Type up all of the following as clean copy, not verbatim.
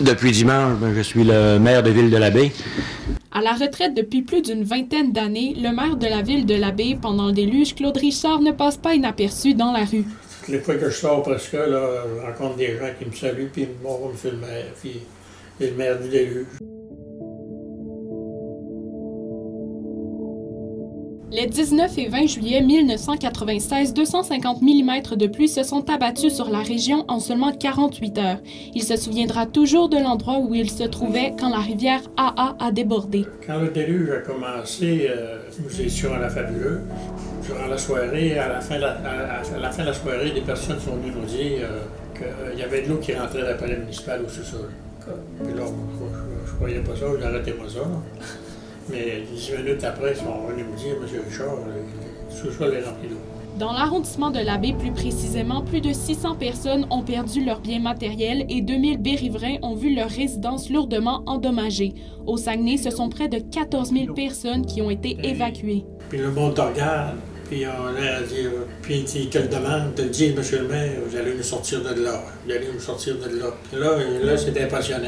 Depuis dimanche, je suis le maire de Ville-de-la-Baie. À la retraite depuis plus d'une vingtaine d'années, le maire de la ville de la Baie, pendant le déluge, Claude Richard, ne passe pas inaperçu dans la rue. Toutes les fois que je sors presque, là, je rencontre des gens qui me saluent, puis ils me disent « Bonjour, monsieur le maire », puis il est le maire du déluge. Les 19 et 20 juillet 1996, 250 mm de pluie se sont abattus sur la région en seulement 48 heures. Il se souviendra toujours de l'endroit où il se trouvait quand la rivière AA a débordé. Quand le déluge a commencé, nous étions à la Fabuleux. Durant la soirée, à la fin de la soirée, des personnes sont venues nous dire qu'il y avait de l'eau qui rentrait dans le palais municipal au sous-sol. Puis là, je croyais pas ça, j'arrêtais pas ça. Là. Mais 10 minutes après, ils sont venus me dire, « Monsieur Richard, le sous-sol est rempli d'eau. » Dans l'arrondissement de la Baie, plus précisément, plus de 600 personnes ont perdu leurs biens matériels et 2000 Baie-riverains ont vu leur résidence lourdement endommagée. Au Saguenay, ce sont près de 14 000 personnes qui ont été évacuées. Puis le monde te regarde, puis on a dit, puis il te le demande, te le dit, « Monsieur le maire, vous allez nous sortir de là, vous allez nous sortir de là. » Puis là c'est impressionnant.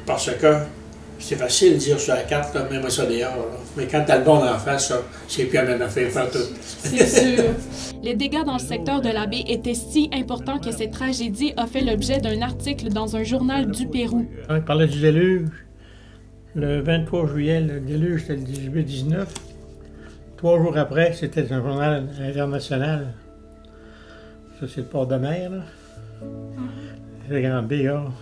Parce que c'est facile de dire sur la carte, là, même ça dehors. Là. Mais quand tu as le bon en face, ça, c'est plus à même affaire faire tout. C'est sûr. Les dégâts dans le secteur de la Baie étaient si importants que cette tragédie a fait l'objet d'un article dans un journal du Pérou. On parlait du déluge. Le 23 juillet, le déluge, c'était le 18-19. 3 jours après, c'était un journal international. Ça, c'est le port de mer, là. C'est grand Bégard.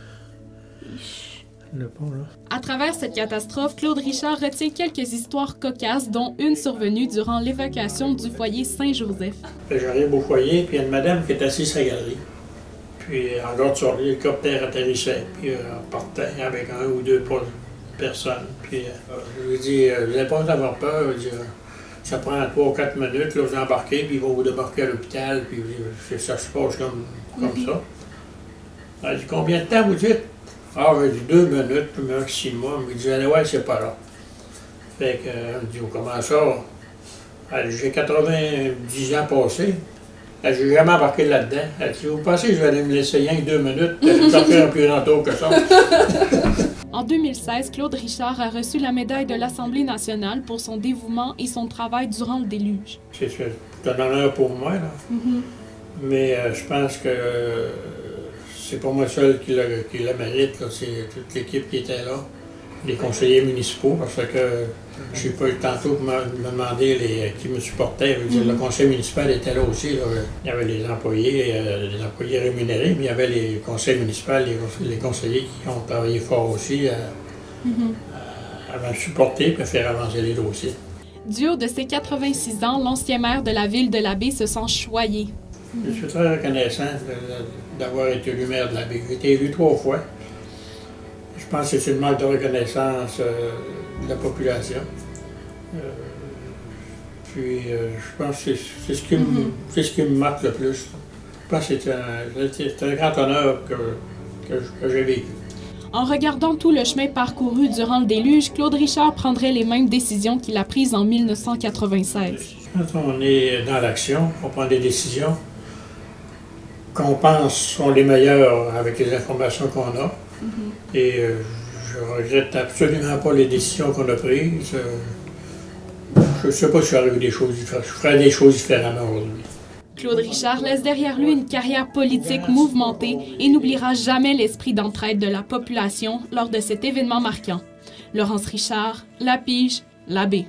Le pont, là. À travers cette catastrophe, Claude Richard retient quelques histoires cocasses, dont une survenue durant l'évacuation du foyer Saint-Joseph. J'arrive au foyer, puis il y a une madame qui est assise sur la galerie. Puis en garde sur l'hélicoptère atterrissait, puis on partait avec 1 ou 2 personnes. Puis je lui dis, vous n'avez pas d'avoir peur, je dis, ça prend 3 ou 4 minutes, là, vous embarquez, puis ils vont vous débarquer à l'hôpital, puis ça se passe comme ça. Elle dit, combien de temps vous dites? Ah, j'ai dit 2 minutes, maximum. Il dit, allez, ouais, c'est pas là. Fait que, elle me dit, comment ça? J'ai 90 ans passés. J'ai jamais embarqué là-dedans. Elle dit, vous pensez que je vais aller me laisser rien que 2 minutes? Je vais faire un plus grand tour que ça. En 2016, Claude Richard a reçu la médaille de l'Assemblée nationale pour son dévouement et son travail durant le déluge. C'est un honneur pour moi, là. Mais je pense que c'est pas moi seul qui la mérite, c'est toute l'équipe qui était là, les conseillers municipaux, parce que je n'ai pas eu tantôt pour me demander qui me supportait. Le conseil municipal était là aussi. Là. Il y avait les employés rémunérés, mais il y avait les conseils municipaux, les conseillers qui ont travaillé fort aussi à me supporter et à faire avancer les dossiers. Du haut de ses 86 ans, l'ancien maire de la ville de la Baie se sent choyé. Je suis très reconnaissant d'avoir été élu maire de la Baie. J'ai été élu 3 fois. Je pense que c'est une marque de reconnaissance de la population. Puis je pense que c'est ce qui me marque le plus. Je pense que c'est un grand honneur que j'ai vécu. En regardant tout le chemin parcouru durant le déluge, Claude Richard prendrait les mêmes décisions qu'il a prises en 1996. Quand on est dans l'action, on prend des décisions qu'on pense sont les meilleures avec les informations qu'on a. Et je ne regrette absolument pas les décisions qu'on a prises. Je ne sais pas si j'aurais eu des choses différentes. Je ferais des choses différemment aujourd'hui. Claude Richard laisse derrière lui une carrière politique mouvementée et n'oubliera jamais l'esprit d'entraide de la population lors de cet événement marquant. Laurence Richard, La Pige, La Baie.